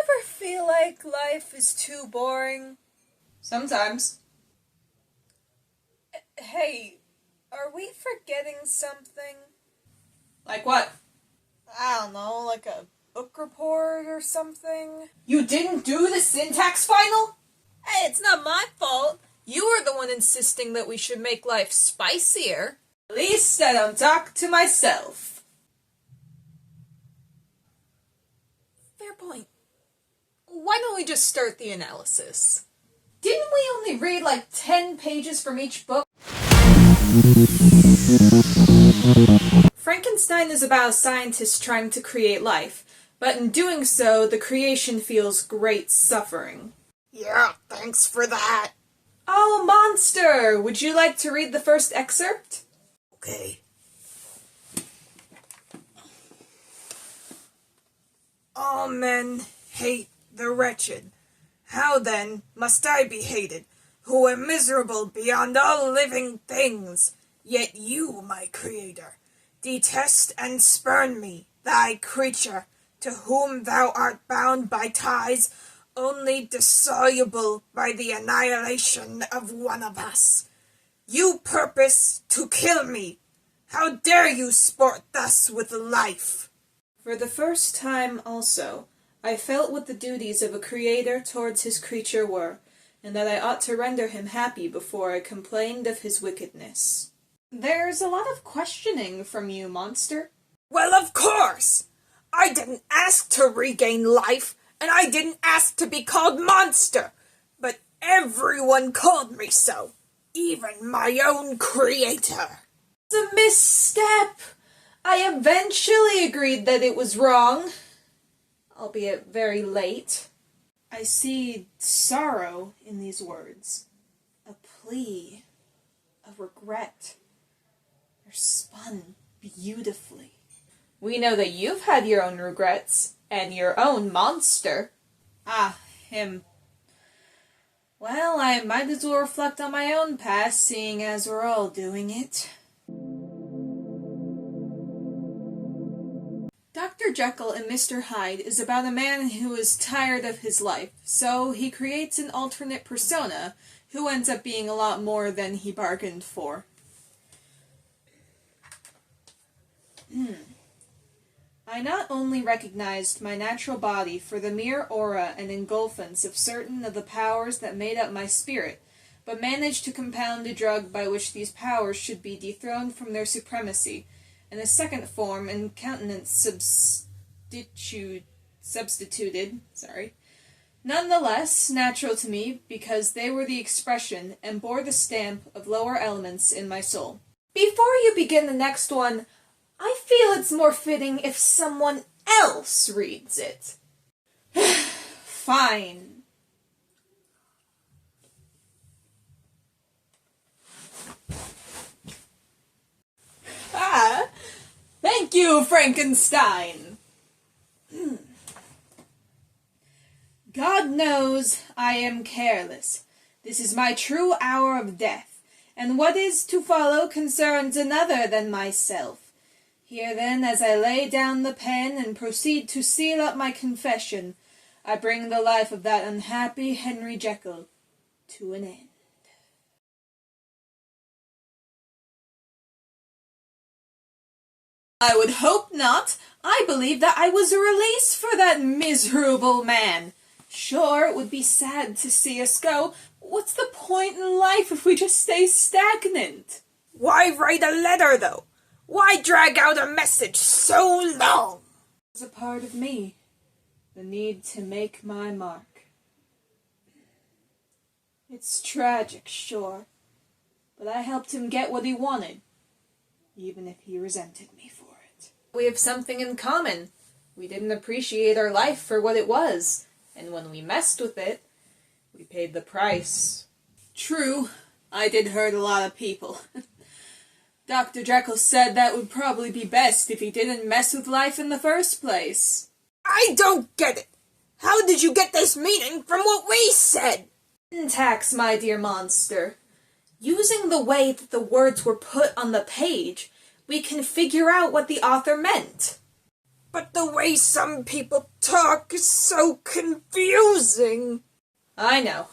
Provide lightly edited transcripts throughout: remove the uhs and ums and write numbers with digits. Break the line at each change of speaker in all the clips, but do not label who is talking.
ever feel like life is too boring?
Sometimes.
Hey, are we forgetting something?
Like what?
I don't know, like a book report or something?
You didn't do the syntax final?
Hey, it's not my fault. You were the one insisting that we should make life spicier.
At least I don't talk to myself.
Fair point. Why don't we just start the analysis?
Didn't we only read like 10 pages from each book?
Frankenstein is about a scientist trying to create life, but in doing so, the creation feels great suffering.
Yeah, thanks for that.
Oh, Monster! Would you like to read the first excerpt?
Okay. All men hate the wretched. How then must I be hated, who am miserable beyond all living things? Yet you, my Creator, detest and spurn me, thy creature, to whom thou art bound by ties only dissoluble by the annihilation of one of us. You purpose to kill me. How dare you sport thus with life?
For the first time, also, I felt what the duties of a creator towards his creature were, and that I ought to render him happy before I complained of his wickedness. There's a lot of questioning from you, Monster.
Well, of course! I didn't ask to regain life, and I didn't ask to be called Monster, but everyone called me so, even my own creator.
It's a misstep! I eventually agreed that it was wrong, albeit very late. I see sorrow in these words, a plea, a regret. They're spun beautifully. We know that you've had your own regrets, and your own monster. Ah, him. Well, I might as well reflect on my own past, seeing as we're all doing it. Dr. Jekyll and Mr. Hyde is about a man who is tired of his life, so he creates an alternate persona who ends up being a lot more than he bargained for. I not only recognized my natural body for the mere aura and engulfance of certain of the powers that made up my spirit, but managed to compound a drug by which these powers should be dethroned from their supremacy, and a second form and countenance substituted, nonetheless natural to me, because they were the expression and bore the stamp of lower elements in my soul. Before you begin the next one, I feel it's more fitting if someone else reads it. Fine. Thank you, Frankenstein. God knows I am careless. This is my true hour of death, and what is to follow concerns another than myself. Here then, as I lay down the pen and proceed to seal up my confession, I bring the life of that unhappy Henry Jekyll to an end. I would hope not. I believe that I was a release for that miserable man. Sure, it would be sad to see us go. What's the point in life if we just stay stagnant?
Why write a letter, though? Why drag out a message so long?
It's a part of me, the need to make my mark. It's tragic, sure, but I helped him get what he wanted, even if he resented me for it. We have something in common. We didn't appreciate our life for what it was, and when we messed with it, we paid the price. True, I did hurt a lot of people. Dr. Jekyll said that would probably be best if he didn't mess with life in the first place.
I don't get it. How did you get this meaning from what we said?
Syntax, my dear monster. Using the way that the words were put on the page, we can figure out what the author meant.
but the way some people talk is so confusing.
I know.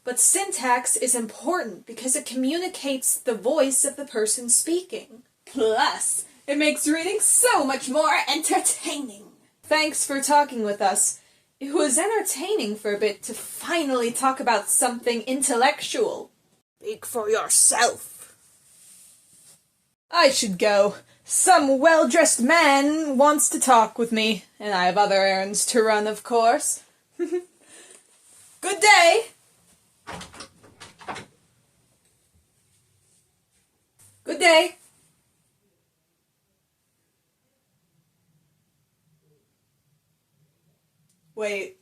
But syntax is important because it communicates the voice of the person speaking.
Plus, it makes reading so much more entertaining.
Thanks for talking with us. It was entertaining for a bit to finally talk about something intellectual.
Speak for yourself.
I should go. Some well-dressed man wants to talk with me, and I have other errands to run, of course. Good day! Good day! Wait,